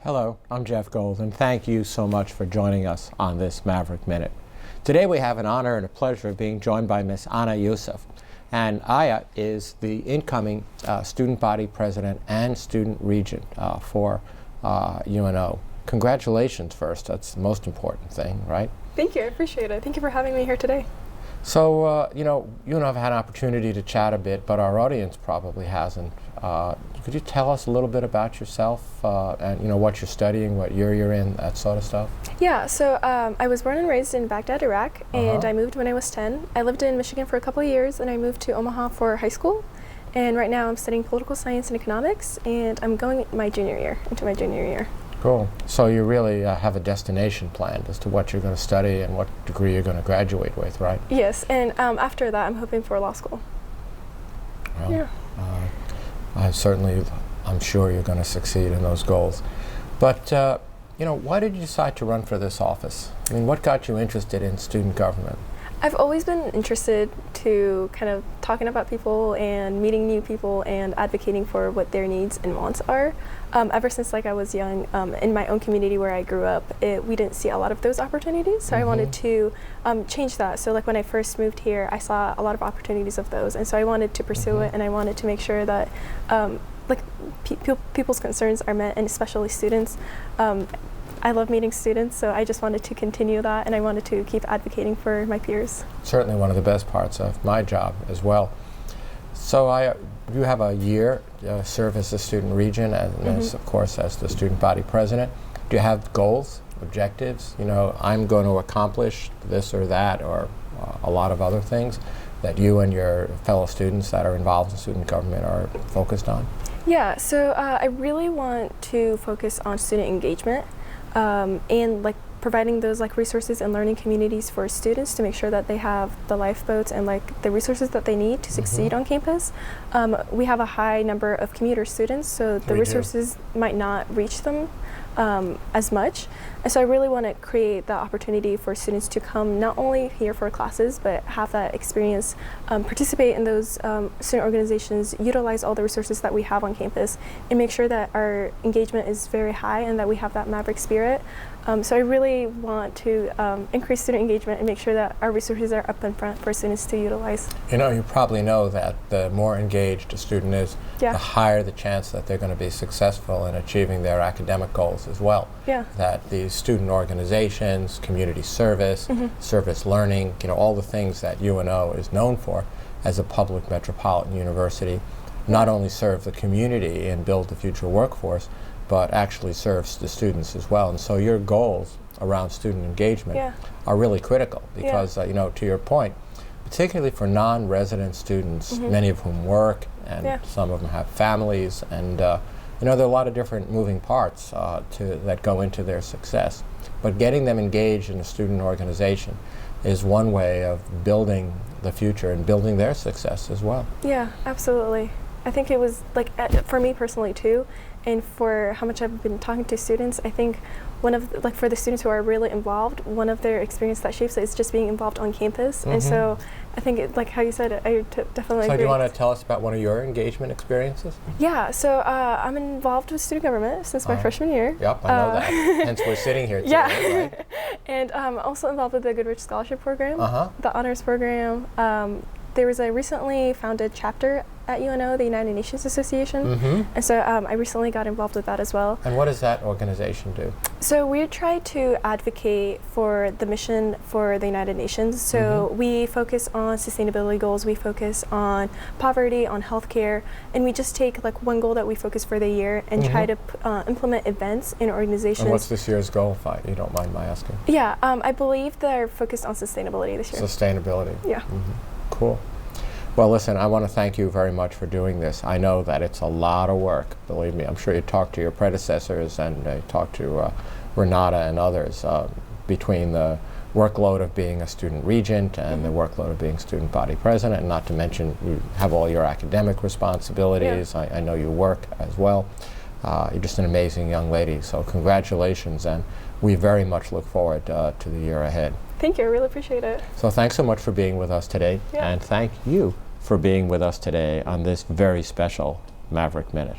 Hello, I'm Jeff Gold, and thank you so much for joining us on this Maverick Minute. Today we have an honor and a pleasure of being joined by Miss Anna Yousuf. And Aya is the incoming student body president and student regent for UNO. Congratulations first, that's the most important thing, right? Thank you, I appreciate it. Thank you for having me here today. So, you and I have had an opportunity to chat a bit, but our audience probably hasn't. Could you tell us a little bit about yourself and what you're studying, what year you're in, that sort of stuff? Yeah, so I was born and raised in Baghdad, Iraq, and I moved when I was 10. I lived in Michigan for a couple of years, and I moved to Omaha for high school. And right now I'm studying political science and economics, and I'm going into my junior year. Cool. So you really have a destination planned as to what you're going to study and what degree you're going to graduate with, right? Yes, and after that I'm hoping for law school. Well, yeah. I'm sure you're going to succeed in those goals. But, why did you decide to run for this office? I mean, what got you interested in student government? I've always been interested to kind of talking about people and meeting new people and advocating for what their needs and wants are. Ever since I was young, in my own community where I grew up, we didn't see a lot of those opportunities, so I wanted to change that. So when I first moved here, I saw a lot of opportunities of those, and so I wanted to pursue it, and I wanted to make sure that people's concerns are met, and especially students. I love meeting students, so I just wanted to continue that, and I wanted to keep advocating for my peers. Certainly one of the best parts of my job as well. So you have a year serve as the student regent and of course as the student body president. Do you have goals, objectives? I'm going to accomplish this or that or a lot of other things that you and your fellow students that are involved in student government are focused on? Yeah, so I really want to focus on student engagement. And providing those resources and learning communities for students to make sure that they have the lifeboats and the resources that they need to succeed on campus. We have a high number of commuter students, so the resources might not reach them as much. And so I really want to create the opportunity for students to come not only here for classes, but have that experience, participate in those student organizations, utilize all the resources that we have on campus, and make sure that our engagement is very high and that we have that Maverick spirit. So I really want to increase student engagement and make sure that our resources are up in front for students to utilize. You probably know that the more engaged a student is, the higher the chance that they're going to be successful in achieving their academic goals as well. Yeah. That these student organizations, community service, service learning, all the things that UNO is known for as a public metropolitan university, not only serve the community and build the future workforce, but actually serves the students as well. And so your goals around student engagement are really critical because, to your point, particularly for non-resident students, many of whom work and some of them have families, and there are a lot of different moving parts that go into their success. But getting them engaged in a student organization is one way of building the future and building their success as well. Yeah, absolutely. I think it was for me personally too, and for how much I've been talking to students, I think one of for the students who are really involved, one of their experience that shapes it is just being involved on campus. And so I think how you said it, I definitely agree. So do you want to tell us about one of your engagement experiences? Yeah, so I'm involved with student government since my freshman year. Yep, I know that. Hence we're sitting here today, right? And I'm also involved with the Goodrich Scholarship Program, the honors program. There was a recently founded chapter at UNO, the United Nations Association, and so I recently got involved with that as well. And what does that organization do? So we try to advocate for the mission for the United Nations. So we focus on sustainability goals, we focus on poverty, on healthcare, and we just take one goal that we focus for the year and try to implement events in organizations. And what's this year's goal, if you don't mind my asking? Yeah, I believe they're focused on sustainability this year. Sustainability. Yeah. Cool. Well, listen, I want to thank you very much for doing this. I know that it's a lot of work, believe me. I'm sure you talked to your predecessors and you talked to Renata and others between the workload of being a student regent and the workload of being student body president, and not to mention you have all your academic responsibilities. I know you work as well. You're just an amazing young lady, so congratulations, and we very much look forward to the year ahead. Thank you, I really appreciate it. So thanks so much for being with us today, and thank you for being with us today on this very special Maverick Minute.